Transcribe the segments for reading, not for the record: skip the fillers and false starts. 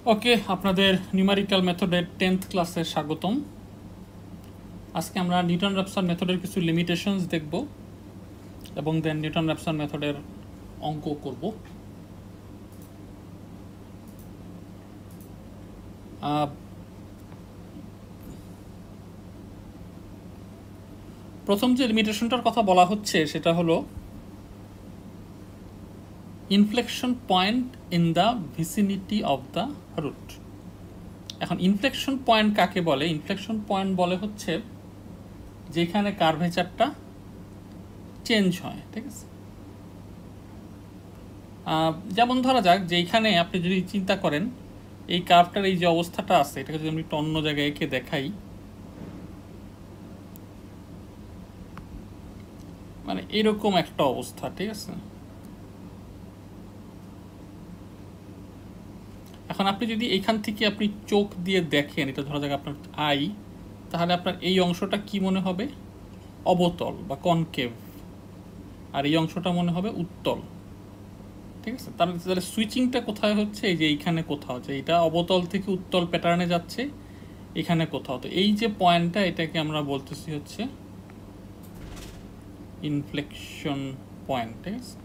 ওকে, আপনাদের নিউমেরিক্যাল মেথডের 10th ক্লাসে স্বাগতম। আজকে আমরা নিউটন র্যাপসন মেথডের কিছু লিমিটেশনস দেখব এবং দেন নিউটন র্যাপসন মেথডের অঙ্ক করব। প্রথম যে লিমিটেশনটার কথা বলা হচ্ছে সেটা হলো inflection point in the vicinity of the root. এখন ইনফ্লেকশন পয়েন্ট কাকে বলে? ইনফ্লেকশন পয়েন্ট বলে হচ্ছে যেখানে কার্ভেচারটা চেঞ্জ হয়, ঠিক আছে? যেমন ধরা যাক যে এইখানে আপনি যদি চিন্তা করেন এই কার্ভটার এই যে অবস্থাটা আছে, এটাকে যদি আমি একটু অন্য জায়গায় এঁকে দেখাই, মানে এরকম একটা অবস্থা, ঠিক আছে? এখন আপনি যদি এইখান থেকে আপনি চোখ দিয়ে দেখেন, এটা ধরা যাক আপনার আই, তাহলে আপনার এই অংশটা কি মনে হবে? অবতল বা কনকেভ, আর এই অংশটা মনে হবে উত্তল, ঠিক আছে? তাহলে সুইচিংটা কোথায় হচ্ছে? এই যে এইখানে কোথাও হচ্ছে, এটা অবতল থেকে উত্তল প্যাটার্নে যাচ্ছে এখানে কোথাও। তো এই যে পয়েন্টটা, এটাকে আমরা বলতেছি হচ্ছে ইনফ্লেকশন পয়েন্ট, ঠিক আছে?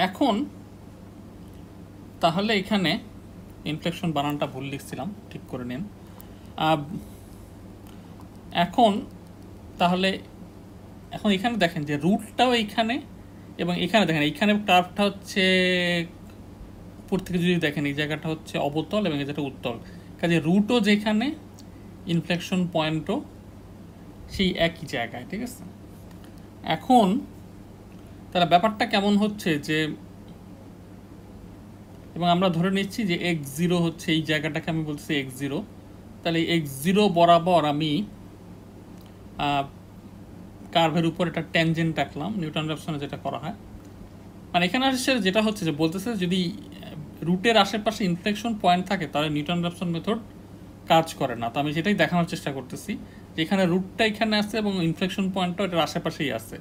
এখন তাহলে এখানে ইনফ্লেকশন বানানটা ভুল লিখছিলাম, ঠিক করে নেন। এখন তাহলে এখন এখানে দেখেন যে রুটটাও এইখানে, এবং এখানে দেখেন এইখানে কার্ভটা হচ্ছে উপর থেকে যদি দেখেন এই জায়গাটা হচ্ছে অবতল এবং এই জায়গাটা উত্তল, কাজে রুটও যেখানে, ইনফ্লেকশন পয়েন্টও সেই একই জায়গায়, ঠিক আছে? এখন তাহলে ব্যাপারটা কেমন হচ্ছে যে, এবং আমরা ধরে নিচ্ছি যে x0 হচ্ছে এই জায়গাটাকে আমি বলছি x0, তাহলে x0 বরাবর আমি কার্ভের উপর একটা ট্যানজেন্ট রাখলাম, নিউটন র্যাপসনে যেটা করা হয়। মানে এখানে আসলে যেটা হচ্ছে যে বলতেছে যদি রুটের আশেপাশে ইনফ্লেকশন পয়েন্ট থাকে তাহলে নিউটন র্যাপসন মেথড কাজ করে না। তো আমি সেটাই দেখানোর চেষ্টা করতেছি যে এখানে রুটটা এখানে আছে এবং ইনফ্লেকশন পয়েন্টটা এটার আশেপাশেই আছে।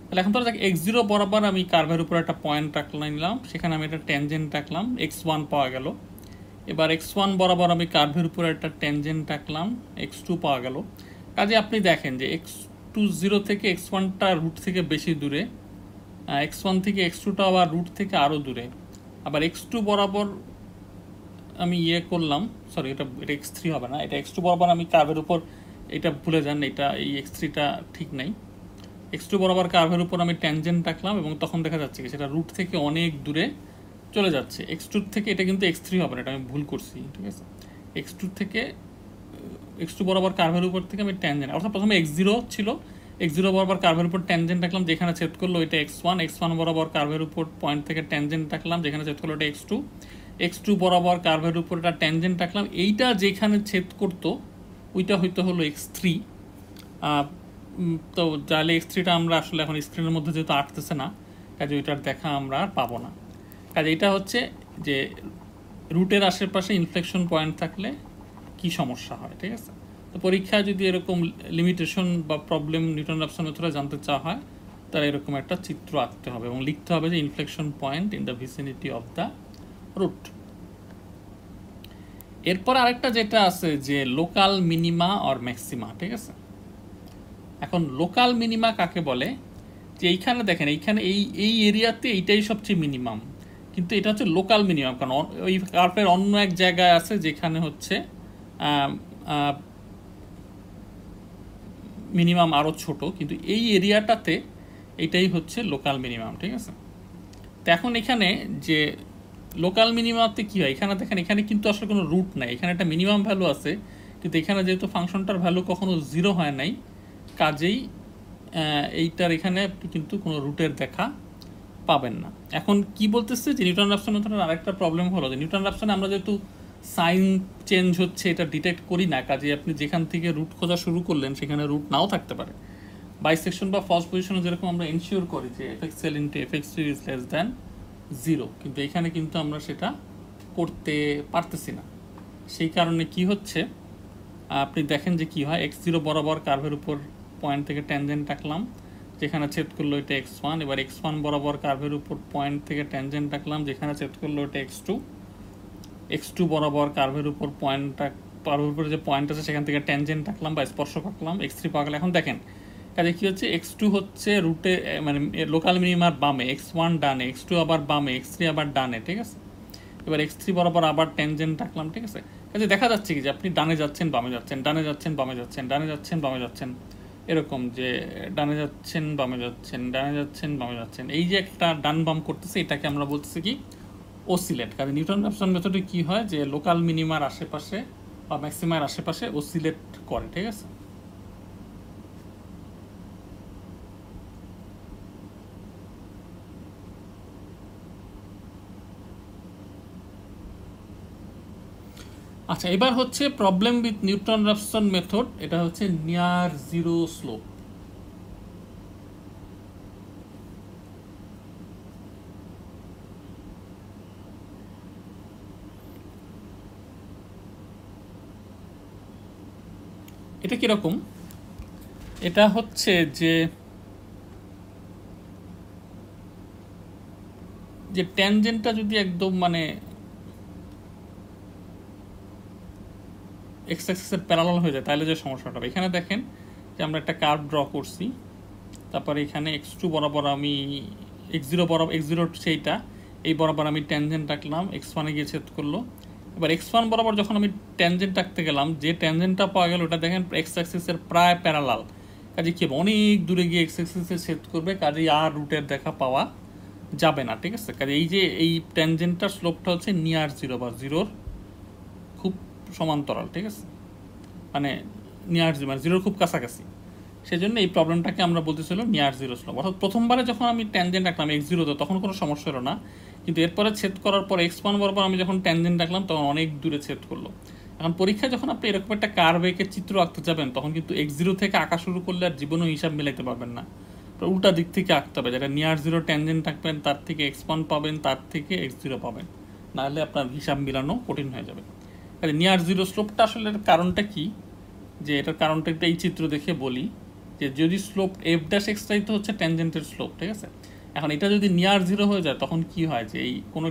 তাহলে এখন ধরো x0 বরাবর আমি কার্ভের উপর একটা পয়েন্ট নিলাম, সেখানে আমি একটা ট্যানজেন্ট রাখলাম, x1 পাওয়া গেল। এবার x1 বরাবর আমি কার্ভের উপর একটা ট্যানজেন্ট রাখলাম, x2 পাওয়া গেল। কাজে আপনি দেখেন যে x20 থেকে x1টা রুট থেকে বেশি দূরে, x1 থেকে x2টা আবার রুট থেকে আরও দূরে। আবার x2 বরাবর আমি করলাম, সরি এটা x3 হবে না, এটা x2 বরাবর আমি কার্ভের উপর, এটা ভুলে যান, এটা এই x3টা ঠিক নাই। x2 বরাবর কার্ভের উপর আমি ট্যানজেন্ট রাখলাম এবং তখন দেখা যাচ্ছে কি সেটা রুট থেকে অনেক দূরে চলে যাচ্ছে। x2 থেকে এটা কিন্তু x3 হবে না, এটা আমি ভুল করছি, ঠিক আছে? x2 থেকে x2 বরাবর কার্ভের উপর থেকে আমি ট্যানজেন্ট, অর্থাৎ প্রথমে x0 ছিল, x0 বরাবর কার্ভের উপর ট্যানজেন্ট রাখলাম, যেখানে ছেদ করলো এটা x1, x1 বরাবর কার্ভের উপর পয়েন্ট থেকে ট্যানজেন্ট রাখলাম, যেখানে ছেদ করলো এটা x2, x2 বরাবর কার্ভের উপর একটা ট্যানজেন্ট রাখলাম, এইটা যেখানে ছেদ করতো ওইটা হয়তো হলো x3। তো তাহলে x3টা আমরা আসলে এখন স্ক্রিনের মধ্যে যেহেতু আটতেছে না, কাজে ওইটার দেখা আমরা আর পাবো না। কাজে এটা হচ্ছে যে রুটের আশেপাশে ইনফ্লেকশন পয়েন্ট থাকলে কি সমস্যা হয়, ঠিক আছে? তো পরীক্ষায় যদি এরকম লিমিটেশন বা প্রবলেম নিউটন র্যাপসন মেথডে জানতে চাওয়া হয়, তাহলে এরকম একটা চিত্র আঁকতে হবে এবং লিখতে হবে যে inflection point in the vicinity of the root. এরপর আরেকটা যেটা আছে যে লোকাল মিনিমা অর ম্যাক্সিমা, ঠিক আছে? এখন লোকাল মিনিমা কাকে বলে? যে এইখানে দেখেন, এইখানে এই এরিয়াতে এইটাই সবচেয়ে মিনিমাম, কিন্তু এটা হচ্ছে লোকাল মিনিমাম, কারণ ওই কার্ভের অন্য এক জায়গায় আছে যেখানে হচ্ছে মিনিমাম আরও ছোট, কিন্তু এই এরিয়াটাতে এটাই হচ্ছে লোকাল মিনিমাম, ঠিক আছে? তো এখন এখানে যে লোকাল মিনিমামতে কী হয়, এখানে দেখেন এখানে কিন্তু আসলে কোনো রুট নাই, এখানে একটা মিনিমাম ভ্যালু আছে, কিন্তু এখানে যেহেতু ফাংশনটার ভ্যালু কখনো 0 হয় নাই, কাজেই এইটার এখানে কিন্তু কোনো রুটের দেখা পাবেন না। এখন কি বলতেছে যে নিউটন র্যাপসন মেথডের আরেকটা প্রবলেম হলো যে নিউটন র্যাপসনে আমরা যেহেতু সাইন চেঞ্জ হচ্ছে এটা ডিটেক্ট করি না, কাজে আপনি যেখান থেকে রুট খোঁজা শুরু করলেন সেখানে রুট নাও থাকতে পারে। বাইসেকশন বা ফার্স্ট পজিশনে যেরকম আমরা এনশিওর করি যে fxl into fx2 is less than 0, কিন্তু এখানে কিন্তু আমরা সেটা করতে পারতেছি না। সেই কারণে কি হচ্ছে, আপনি দেখেন যে কি হয়, x0 বরাবর কার্ভের উপর পয়েন্ট থেকে ট্যানজেন্ট রাখলাম, যেখানে ছেদ করলো এটা x1, এবার x1 বরাবর কার্ভের উপর পয়েন্ট থেকে ট্যানজেন্ট রাখলাম, যেখানে ছেদ করলো এটা x2 বরাবর কার্ভের উপর কার্ভের উপরে যে পয়েন্ট আছে সেখান থেকে ট্যানজেন্ট রাখলাম বা স্পর্শক রাখলাম, x3 পাওয়া গেল। এখন দেখেন কাজে কি হচ্ছে, x2 হচ্ছে রুটে মানে লোকাল মিনিমার বামে, x1 ডানে, x2 আবার বামে, x3 আবার ডানে, ঠিক আছে। এবার x3 বরাবর আবার ট্যানজেন্ট রাখলাম, ঠিক আছে। কাজে দেখা যাচ্ছে কি যে আপনি ডানে যাচ্ছেন বামে যাচ্ছেন, ডানে যাচ্ছেন বামে যাচ্ছেন, ডানে যাচ্ছেন বামে যাচ্ছেন, এরকম যে ডানে যাচ্ছেন বামে যাচ্ছেন, ডানে যাচ্ছেন বামে যাচ্ছেন, এই যে একটা ডান বাম করতেছে, এটাকে আমরা বলতেছি কি অসিলেট। কাজে নিউটন র্যাপসন মেথডে কি হয় যে লোকাল মিনিমার আশেপাশে বা ম্যাক্সিমার আশেপাশে অসিলেট করে, ঠিক আছে। আচ্ছা, এবার হচ্ছে problem with Newton Raphson method, এটা হচ্ছে নিয়ার জিরো স্লোপ। এটা কিরকম, এটা হচ্ছে যে ট্যানজেন্টটা যদি একদম মানে এক্স অ্যাক্সিসের প্যারালাল হয়ে যায় তাহলে যে সমস্যাটা হবে, এখানে দেখেন যে আমরা একটা কার্ভ ড্র করছি, তারপরে এখানে x2 বরাবর আমি x0 বরাবর, x0 সেইটা এই বরাবর আমি ট্যানজেন্ট রাখলাম, x1 গিয়ে ছেদ করলো। এবার x1 বরাবর যখন আমি ট্যানজেন্ট রাখতে গেলাম, যে ট্যানজেন্টটা পাওয়া গেল ওটা দেখেন এক্স অ্যাক্সিসের প্রায় প্যারালাল, কাজে কি অনেক দূরে গিয়ে এক্স অ্যাক্সিসে ছেদ করবে, কাজেই আর রুটের দেখা পাওয়া যাবে না, ঠিক আছে। কাজে এই যে এই ট্যানজেন্টটার স্লোপটা হচ্ছে নিয়ার জিরো বা জিরোর খুব সমান্তরাল, ঠিক আছে, মানে নিয়ার জিরো মানে জিরোর খুব কাছাকাছি। সেই জন্য এই প্রবলেমটাকে আমরা বলতেছিল নিয়ার জিরো স্লোপ। অর্থাৎ প্রথমবারে যখন আমি ট্যানজেন্ট রাখলাম x0তে তখন কোনো সমস্যা হলো না, কিন্তু এরপরে ছেদ করার পর x1 বরাবর আমি যখন ট্যানজেন্ট রাখলাম তখন অনেক দূরে ছেদ করলো। এখন পরীক্ষায় যখন আপনি এরকম একটা কার্ভ এঁকে চিত্র আঁকতে যাবেন তখন কিন্তু x0 থেকে আঁকা শুরু করলে আর জীবনেও হিসাব মিলাইতে পারবেন না, উল্টা দিক থেকে আঁকতে হবে, যেটা নিয়ার জিরো ট্যানজেন্ট রাখবেন তার থেকে x1 পাবেন, তার থেকে x0 পাবেন, নাহলে আপনার হিসাব মিলানো কঠিন হয়ে যাবে। তাহলে নিয়ার জিরো স্লোপটা আসলে কারণটা কি, যে এটার কারণটা একটা এই চিত্র দেখে বলি, যে যদি স্লোপ এফ ড্যাশ এক্সটাই তো হচ্ছে ট্যানজেন্টের স্লোপ, ঠিক আছে। এখন এটা যদি নিয়ার জিরো হয়ে যায় তখন কি হয়, যে এই কোনো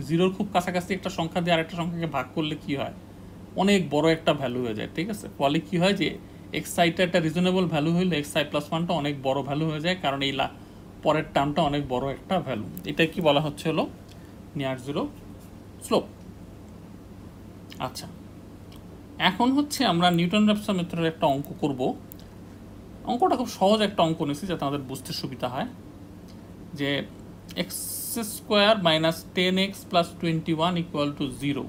জিরোর খুব কাছাকাছি একটা সংখ্যা দিয়ে আরেকটা সংখ্যাকে ভাগ করলে কি হয়, অনেক বড় একটা ভ্যালু হয়ে যায়, ঠিক আছে। ফলে কি হয় যে এক্স আইটা একটা রিজনেবল ভ্যালু হইলে এক্স আই প্লাস ওয়ানটা অনেক বড় ভ্যালু হয়ে যায়, কারণ এই পরের টার্মটা অনেক বড় একটা ভ্যালু। এটা কি বলা হচ্ছে হলো নিয়ার জিরো স্লোপ। আচ্ছা, এখন হচ্ছে আমরা নিউটন র্যাপসন মেথডের একটা অঙ্ক করব। অঙ্কটা খুব সহজ একটা অঙ্ক নিয়েছি যাতে আমাদের বুঝতে সুবিধা হয়, যে x square minus 10x plus 21 equal to 0,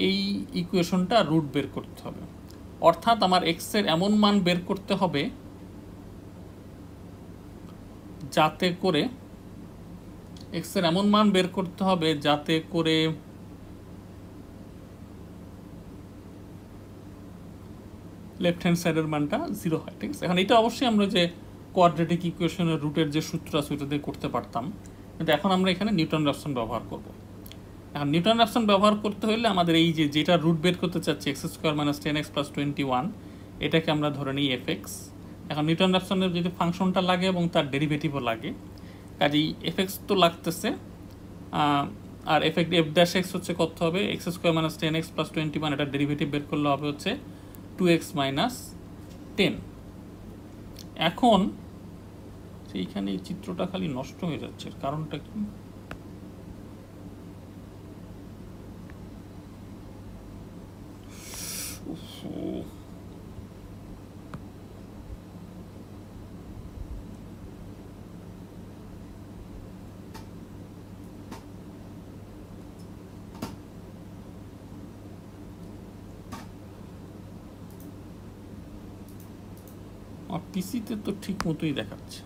এই ইকুয়েশনটা রুট বের করতে হবে। অর্থাৎ আমার এক্সের এমন মান বের করতে হবে যাতে করে লেফট হ্যান্ড সাইডের মানটা 0 হয়, ঠিক আছে। এখন এটা অবশ্যই আমরা যে কোয়াড্রেটিক ইকুয়েশনের রুটের যে সূত্র আছে ওইটা দিয়ে করতে পারতাম, কিন্তু এখন আমরা এখানে নিউটন র্যাপসন ব্যবহার করব। এখন নিউটন র্যাপসন ব্যবহার করতে হলে আমাদের এই যেটা রুট বের করতে চাচ্ছি x square minus 10x plus 21, এটাকে আমরা ধরে নিই এফএক্স। এখন নিউটন র্যাপসনের যদি ফাংশনটা লাগে এবং তার ডেরিভেটিভও লাগে, কাজেই এফএক্স তো লাগতেছে, আর এফ ড্যাশ এক্স হচ্ছে কত হবে, x square minus 10x plus 21, এটার ডেরিভেটিভ বের করলে হবে হচ্ছে 2x মাইনাস 10। এখন সেইখানে এই চিত্রটা খালি নষ্ট হয়ে যাচ্ছে, কারণটা কি, আর পিসিতে তো ঠিক মতোই দেখাচ্ছে,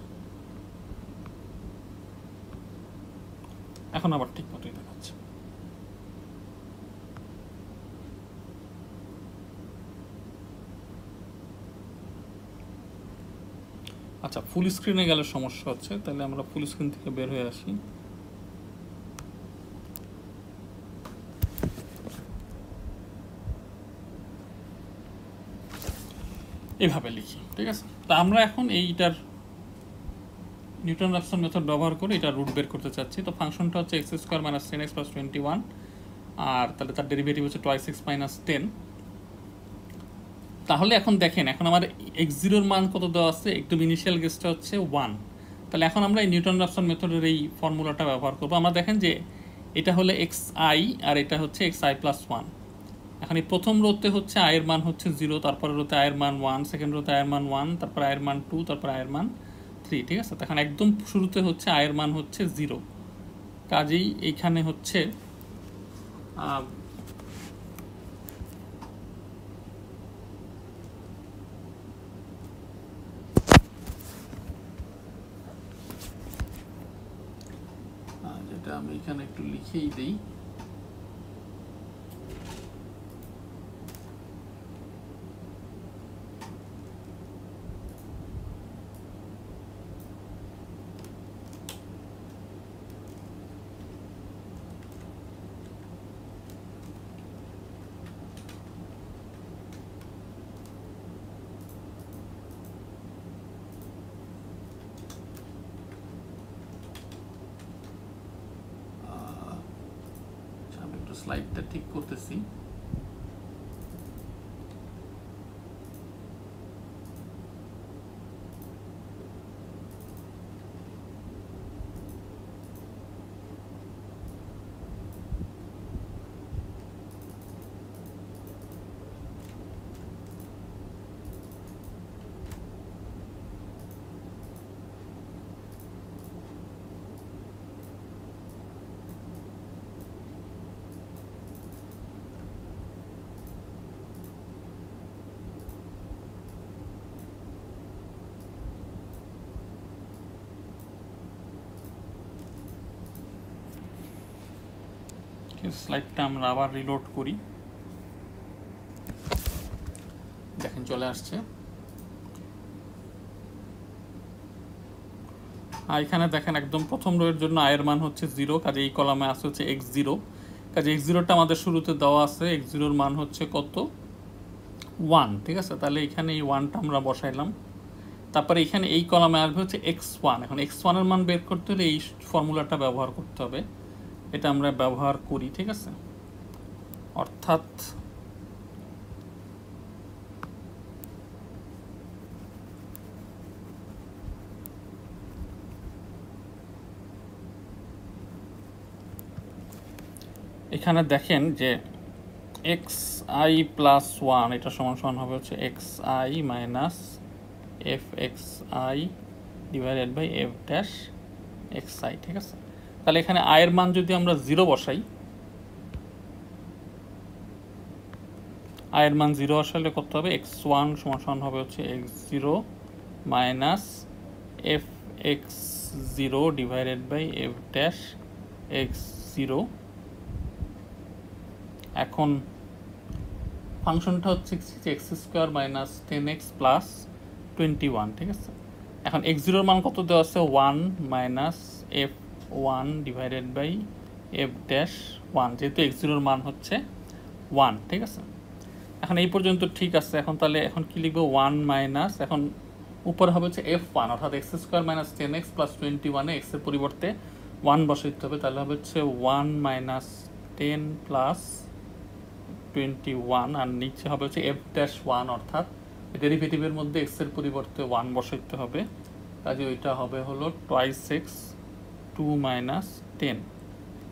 এখন আবার ঠিক মতোই দেখাচ্ছে। আচ্ছা, ফুল স্ক্রিনে গেলে সমস্যা হচ্ছে, তাহলে আমরা ফুল স্ক্রিন থেকে বের হয়ে আসি। এভাবে লিখি, ঠিক আছে। তা আমরা এখন এইটার নিউটন র্যাপসন মেথড ব্যবহার করে এটা রুট বের করতে চাচ্ছি। তো ফাংশনটা হচ্ছে x square minus 10x plus 21, আর তাহলে তার ডেরিভেটিভ হচ্ছে 2x মাইনাস 10। তাহলে এখন দেখেন, এখন আমার x0 এর মান কত দেওয়া আছে, একদম ইনিশিয়াল গেসটা হচ্ছে 1। তাহলে এখন আমরা এই নিউটন র্যাপসন মেথডের এই ফর্মুলাটা ব্যবহার করবো। আমরা দেখেন যে এটা হলো xi আর এটা হচ্ছে xi প্লাস 1। এখন এই প্রথম রোতে হচ্ছে i এর মান হচ্ছে 0, তারপরে রোতে i এর মান 1, সেকেন্ড রোতে i এর মান 1, তারপর i এর মান 2, তারপর i এর মান 3, ঠিক আছে। তখন একদম শুরুতে হচ্ছে i এর মান হচ্ছে 0, কাজেই এইখানে হচ্ছে যেটা আমি এখানে একটু লিখেই দিই, আমি একটু স্লাইডটা ঠিক করতেছি। স্লাইডটা আমরা আবার রিলোড করি, দেখেন চলে আসছে। আর এখানে দেখেন একদম প্রথম রো এর জন্য i এর মান হচ্ছে 0, কাজে এই কলামে আছে হচ্ছে x0, কাজে x0টা আমাদের শুরুতে দেওয়া আছে, x0 এর মান হচ্ছে কত 1, ঠিক আছে। তাহলে এখানে এই 1টা আমরা বসাইলাম, তারপরে এখানে এই কলামে আসবে হচ্ছে x1। এখন x1 এর মান বের করতে হলে এই ফর্মুলাটা ব্যবহার করতে হবে, এটা আমরা ব্যবহার করি, ঠিক আছে। অর্থাৎ এখানে দেখেন যে xi প্লাস 1 এটা সমান সমান হবে হচ্ছে xi minus fxi divided by f dash xi, ঠিক আছে। তাহলে এখানে i এর মান যদি আমরা 0 বসাই, i এর মান 0 আসলে কত হবে, x1 সমান সমান হবে হচ্ছে x0 minus fx0 divided by f dash x0। এখন ফাংশনটা হচ্ছে x square minus 10x plus 21, ঠিক আছে। এখন x0 এর মান কত দেওয়া আছে 1 minus f1 divided by f dash 1, যেহেতু x0 এর মান হচ্ছে 1, ঠিক আছে। এখন এই পর্যন্ত ঠিক আছে। এখন তাহলে এখন কি লিখবো 1 মাইনাস, এখন উপরে হবে হচ্ছে f1 অর্থাৎ x square minus 10x plus 21 এ x এর পরিবর্তে 1 বসাইতে হবে, তাহলে হবে হচ্ছে 1 মাইনাস 10 প্লাস 21, আর নিচে হবে হচ্ছে f ড্যাশ 1 অর্থাৎ ডেরিভেটিভের মধ্যে x এর পরিবর্তে 1 বসাইতে হবে, কাজে ওইটা হবে হলো 2x 2 মাইনাস 10।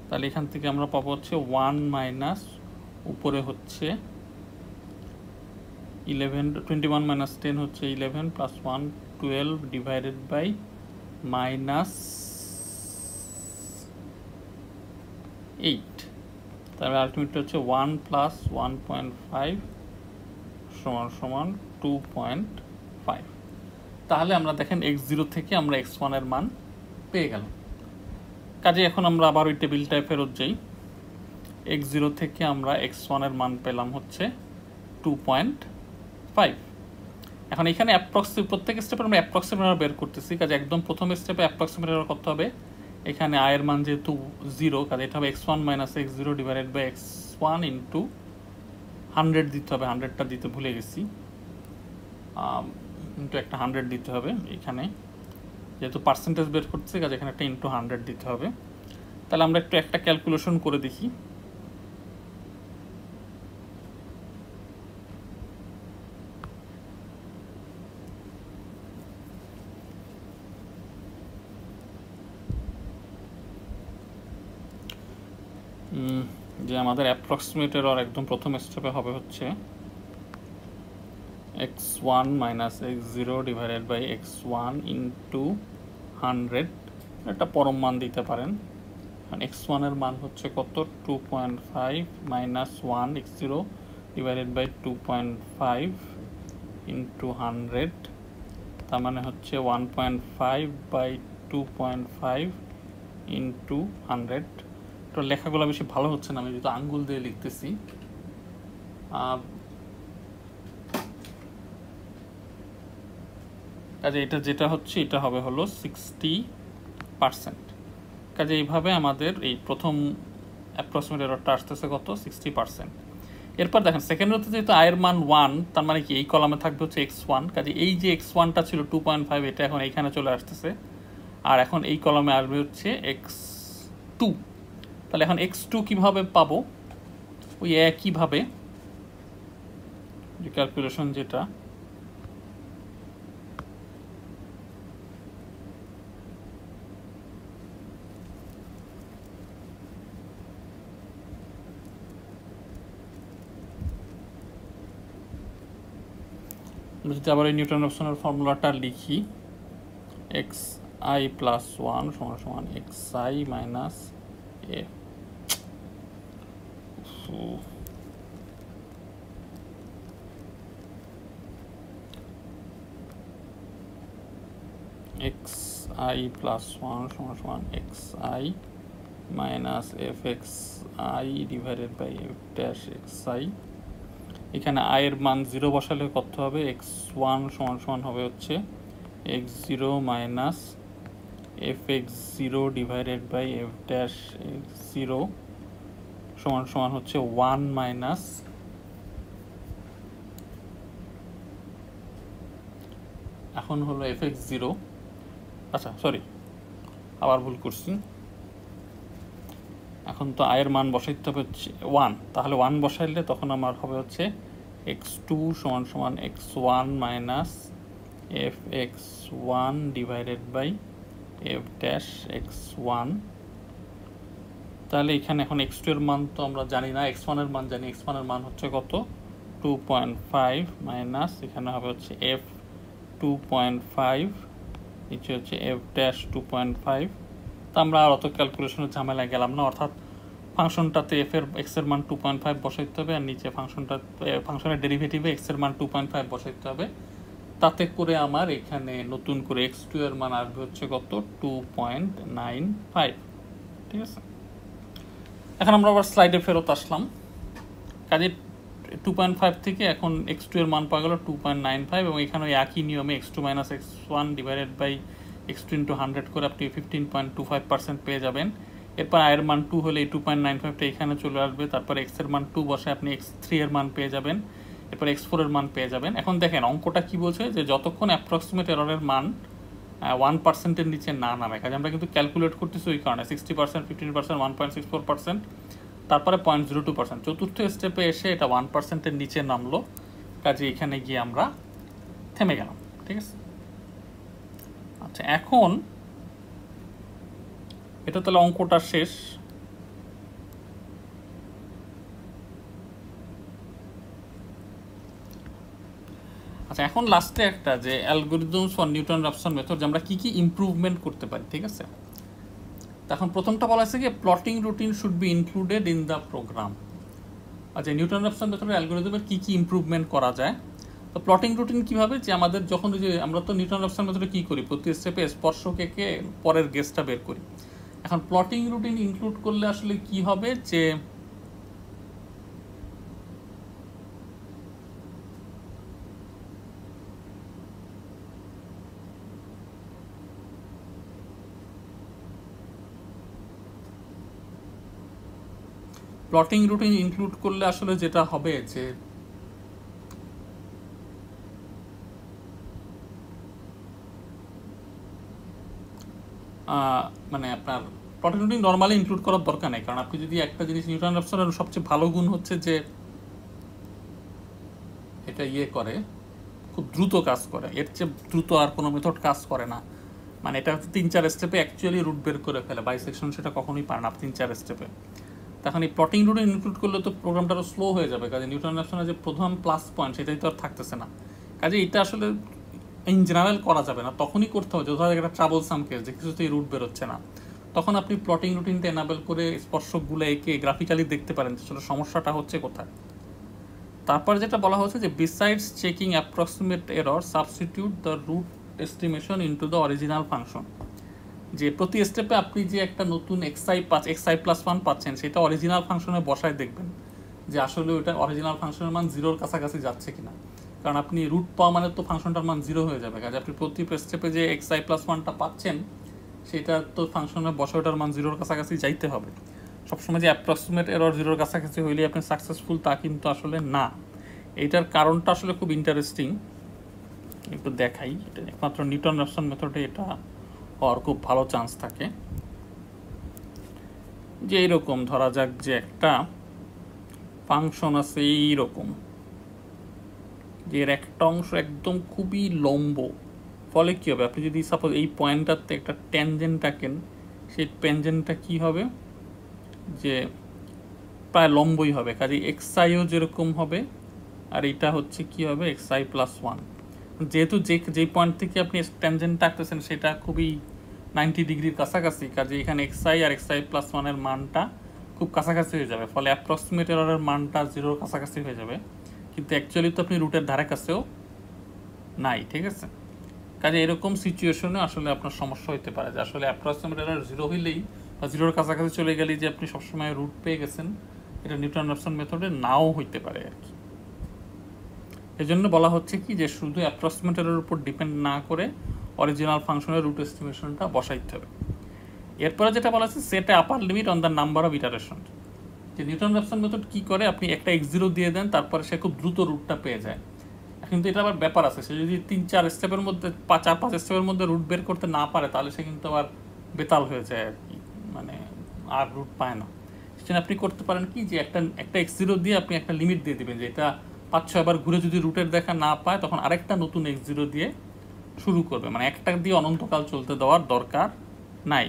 তাহলে এখান থেকে আমরা পাবো হচ্ছে 1 মাইনাস উপরে হচ্ছে 11, 21 মাইনাস 10 হচ্ছে 11 প্লাস 1 12 ডিভাইডেড বাই মাইনাস 8, তাহলে আলটিমেটলি হচ্ছে 1 প্লাস 1.5 সমান সমান 2.5। তাহলে আমরা দেখেন x0 থেকে আমরা x1 এর মান পেয়ে গেলাম। কাজে এখন আমরা আবার ওই টেবিলটায় ফেরত যাই, x0 থেকে আমরা x1 এর মান পেলাম হচ্ছে 2.5। এখন এখানে প্রত্যেক স্টেপে আমরা অ্যাপ্রক্সিমেট বের করতেছি, কাজে একদম প্রথম স্টেপে অ্যাপ্রক্সিমেট করতে হবে। এখানে i এর মান যেহেতু 0, কাজে এটা হবে x1 minus x0 divided by x1 into 100 দিতে হবে, 100টা দিতে ভুলে গেছি, ইন্টু একটা 100 দিতে হবে এখানে, যেহেতু পার্সেন্টেজ বের করছে কাজে এখানে একটা ইন্টু 100 দিতে হবে। তাহলে আমরা একটু একটা ক্যালকুলেশন করে দেখি। যে আমাদের অ্যাপ্রক্সিমেট এরর একদম প্রথম স্টেপে হবে হচ্ছে x1 minus x0 divided by x1 into 100, একটা পরম মান দিতে পারেন। x1 এর মান হচ্ছে কত, 2.5 minus 1 x0 divided by 2.5 into 100, তার মানে হচ্ছে 1.5 বাই 2.5 ইন্টু 100। তো লেখাগুলো বেশি ভালো হচ্ছে না, আমি যেহেতু আঙ্গুল দিয়ে লিখতেছি। কাজে এটা যেটা হচ্ছে এটা হবে হলো 60%। কাজে এইভাবে আমাদের এই প্রথম অ্যাপ্রক্সিমেট এররটা আসতেছে কত, 60%। এরপর দেখেন সেকেন্ড রোতে যেহেতু আয়ের মান 1, তার মানে কি এই কলামে থাকবে হচ্ছে x1। কাজে এই যে x1টা ছিল 2.5, এটা এখন এইখানে চলে আসতেছে, আর এখন এই কলামে আসবে হচ্ছে x2। তাহলে এখন x2 কিভাবে পাবো, ওই একইভাবে যে ক্যালকুলেশন যেটা যদি আবার এই নিউটন রফসনের ফর্মুলাটা লিখি, xi প্লাস 1 সমান সমান xi minus a। xi plus 1 সমান সমান xi minus fxi divided by f dash xi। এখানে i এর মান 0 বসালে কত হবে, x1 সমান সমান হবে হচ্ছে x0 minus fx0 divided by f dash x0 সমান সমান হচ্ছে 1 মাইনাস এখন হলো fx0, আচ্ছা সরি আবার ভুল করছি, এখন তো আয়ের মান বসাইতে হবে হচ্ছে 1, তাহলে 1 বসাইলে তখন আমার হবে হচ্ছে x2 সমান সমান x1 minus fx1 divided by f dash x1। তাহলে এখানে এখন x2 এর মান তো আমরা জানি না, x1 এর মান জানি, x1 এর মান হচ্ছে কত 2.5 মাইনাস এখানে হবে হচ্ছে f 2.5, নিচে হচ্ছে f ড্যাশ 2.5। তো আমরা আর অত ক্যালকুলেশনের ঝামেলায় গেলাম না, অর্থাৎ ফাংশনটাতে x এর মান 2.5 বসাইতে হবে, আর নিচে ফাংশনের ডেরিভেটিভে x এর মান 2.5 বসাইতে হবে। তাতে করে আমার এখানে নতুন করে x2 এর মান আসবে হচ্ছে কত 2.95। ঠিক আছে, এখন আমরা আবার স্লাইডে ফেরত আসলাম। কাজে 2.5 থেকে এখন x2 এর মান পাওয়া গেল 2.95, এবং এখানে একই নিয়মে x2 minus x1 divided by x2 into 100 করে আপনি 15.25% পেয়ে যাবেন। এরপর আয়ের মান 2 হলে এই 2.95টা এখানে চলে আসবে, তারপর x এর মান 2 বসে আপনি x3 এর মান পেয়ে যাবেন, এরপর x4 এর মান পেয়ে যাবেন। এখন দেখেন অঙ্কটা কি বলছে, যে যতক্ষণ অ্যাপ্রক্সিমেট এররের মান 1%-এর নিচে না নামে, কাজে আমরা কিন্তু ক্যালকুলেট করতেছি ওই কারণে 60%, 15%, 1.64%, তারপরে 0.02%। চতুর্থ স্টেপে এসে এটা 1%-এর নিচে নামলো, কাজে এখানে গিয়ে আমরা থেমে গেলাম। ঠিক আছে, আচ্ছা এখন এটা তাহলে অঙ্কটা শেষ। আচ্ছা এখন লাস্টে একটা যে algorithms for Newton Raphson method, যে আমরা কি কি ইমপ্রুভমেন্ট করতে পারি। ঠিক আছে, তখন প্রথমটা বলা আছে যে plotting routine should be included in the program. আচ্ছা নিউটন রাফসন মেথডের অ্যালগরিদমের কি কি ইমপ্রুভমেন্ট করা যায়। তো প্লটিং রুটিন কিভাবে, যে আমাদের যখন যে আমরা তো নিউটন রাফসন মেথডে কি করি, প্রতি স্টেপে স্পর্শকে পরের গেজটা বের করি। এখন প্লটিং রুটিন ইনক্লুড করলে আসলে কি হবে, যে প্লটিং রুটিন ইনক্লুড করলে আসলে যেটা হবে, যে মানে আপনার প্লটিং রুটিন নর্মালি ইনক্লুড করার দরকার নেই, কারণ আপনি যদি একটা জিনিস নিউটন র্যাপসনের সবচেয়ে ভালো গুণ হচ্ছে যে এটা করে খুব দ্রুত কাজ করে, এর চেয়ে দ্রুত আর কোনো মেথড কাজ করে না। মানে এটা হচ্ছে 3-4 স্টেপে অ্যাকচুয়ালি রুট বের করে ফেলে, বাইসেকশন সেটা কখনোই পারে না 3-4 স্টেপে। তখন এই প্লটিং রুটিন ইনক্লুড করলে তো প্রোগ্রামটা আরও স্লো হয়ে যাবে, কাজে নিউটন র্যাপসনের যে প্রধান প্লাস পয়েন্ট সেটাই তো আর থাকতেছে না। কাজে এটা আসলে ইন জেনারেল করা যাবে না, তখনই করতে হবে যখন একটা ট্রাবল সাম কেস যে কিছুতেই রুট বেরোচ্ছে না, তখন আপনি প্লটিং রুটিনটা এনাবেল করে স্পর্শকগুলো এঁকে গ্রাফিক্যালি দেখতে পারেন আসলে সমস্যাটা হচ্ছে কোথায়। তারপর যেটা বলা হচ্ছে যে besides checking approximate error substitute the root estimation into the original function. যে প্রতি স্টেপে আপনি যে একটা নতুন xi+1 পাচ্ছেন সেটা অরিজিনাল ফাংশনে বসায় দেখবেন যে আসলে ওইটা অরিজিনাল ফাংশনের মান 0-র কাছাকাছি যাচ্ছে কিনা, কারণ আপনি রুট পাওয়া মানে তো ফাংশনটার মান 0 হয়ে যাবে। কাজে আপনি প্রতি স্টেপে যে xi+1টা পাচ্ছেন সেটা তো ফাংশনে বসে ওটার মান 0-র কাছাকাছি যাইতে হবে। সবসময় যে অ্যাপ্রক্সিমেট এরর 0-র কাছাকাছি হইলে আপনি সাকসেসফুল তা কিন্তু আসলে না। এইটার কারণটা আসলে খুব ইন্টারেস্টিং, একটু দেখাই। এটা একমাত্র নিউটন র্যাপসন মেথডে এটা হওয়ার খুব ভালো চান্স থাকে। যে এইরকম ধরা যাক যে একটা ফাংশন আছে এইরকম, যে এর একটা অংশ একদম খুবই লম্ব, ফলে কী হবে আপনি যদি সাপোজ এই পয়েন্টটাতে একটা ট্যানজেন্ট আঁকেন, সেই ট্যানজেন্টটা কী হবে যে প্রায় লম্বই হবে, কাজে এক্সআইও যেরকম হবে আর এটা হচ্ছে কি হবে xi+1। যেহেতু যেই পয়েন্ট থেকে আপনি ট্যানজেন্টটা আঁকতেছেন সেটা খুবই 90 ডিগ্রির কাছাকাছি, কাজে এখানে xi আর xi+1 এর মানটা খুব কাছাকাছি হয়ে যাবে, ফলে অ্যাপ্রক্সিমেট এররের মানটা 0-র কাছাকাছি হয়ে যাবে, কিন্তু অ্যাকচুয়ালি তো আপনি রুটের ধারে কাছেও নাই, ঠিক আছে। কাজে এরকম সিচুয়েশনে আসলে আপনার সমস্যা হতে পারে যে আসলে অ্যাপ্রক্সিমেট এরর 0 হইলেই বা 0-র কাছাকাছি চলে গেলেই যে আপনি সবসময় রুট পেয়ে গেছেন, এটা নিউটন র্যাপসন মেথডে নাও হইতে পারে আর কি। এজন্য বলা হচ্ছে কি যে শুধু অ্যাপ্রক্সিমেট এররের উপর ডিপেন্ড না করে অরিজিনাল ফাংশনের রুট এস্টিমেশনটা বসাইতে হবে। এরপরে যেটা বলা হচ্ছে set upper limit on the number of iteration. যে নিউটন র্যাপসন মেথড কী করে, আপনি একটা x0 দিয়ে দেন, তারপরে সে খুব দ্রুত রুটটা পেয়ে যায়। কিন্তু এটা আবার ব্যাপার আছে, সে যদি 3-4 স্টেপের মধ্যে 4-5 স্টেপের মধ্যে রুট বের করতে না পারে তাহলে সে কিন্তু আবার বেতাল হয়ে যায় আর কি, মানে আর রুট পায় না। সেজন্য আপনি করতে পারেন কি যে একটা x0 দিয়ে আপনি একটা লিমিট দিয়ে দিবেন যে এটা 5-6 বার ঘুরে যদি রুটের দেখা না পায় তখন আরেকটা নতুন x0 দিয়ে শুরু করবে, মানে একটা দিয়ে অনন্তকাল চলতে দেওয়ার দরকার নাই।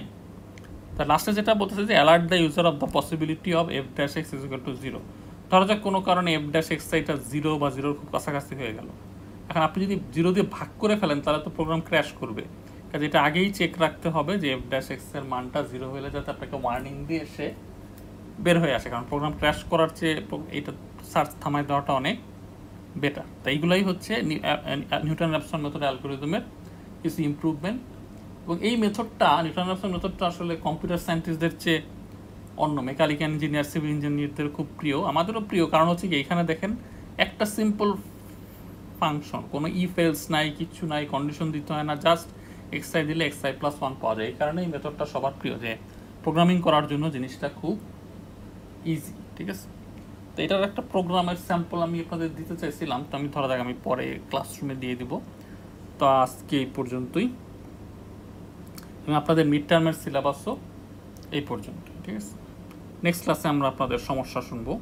তার লাস্টে যেটা বলতেছে যে alert the user of the possibility of f'(x) = 0। ধরা যাক কোনো কারণে f'(x) এটা 0 বা 0-র খুব কাছাকাছি হয়ে গেল, এখন আপনি যদি 0 দিয়ে ভাগ করে ফেলেন তাহলে তো প্রোগ্রাম ক্র্যাশ করবে, কাজে এটা আগেই চেক রাখতে হবে যে f'(x) এর মানটা 0 হলে যাতে আপনাকে ওয়ার্নিং দিয়ে এসে বের হয়ে আসে, কারণ প্রোগ্রাম ক্র্যাশ করার চেয়ে এটা সার্চ থামায় দেওয়াটা অনেক বেটার। তো এইগুলাই হচ্ছে নিউটন র্যাপসন মেথড অ্যালগরিদমের কিছু ইমপ্রুভমেন্ট। এবং এই মেথডটা নিউটন র্যাপসন মেথডটা আসলে কম্পিউটার সায়েন্টিস্টদের চেয়ে অন্য মেকানিক্যাল ইঞ্জিনিয়ার, সিভিল ইঞ্জিনিয়ারদের খুব প্রিয়, আমাদেরও প্রিয়। কারণ হচ্ছে কি এখানে দেখেন একটা সিম্পল ফাংশন, কোনো ইফ এলস নাই, কিচ্ছু নাই, কন্ডিশন দিতে হয় না, জাস্ট xi দিলে xi+1 পাওয়া যায়। এই কারণে এই মেথডটা সবার প্রিয়, যে প্রোগ্রামিং করার জন্য জিনিসটা খুব ইজি, ঠিক আছে। তো এটার একটা প্রোগ্রামের স্যাম্পল আমি আপনাদের দিতে চাইছিলাম, তো আমি ধরা যাক আমি পরে ক্লাসরুমে দিয়ে দিব। তো আজকে এই পর্যন্তই, এবং আপনাদের মিড টার্মের সিলেবাসও এই পর্যন্ত, ঠিক আছে। নেক্সট ক্লাসে আমরা আপনাদের সমস্যা শুনবো।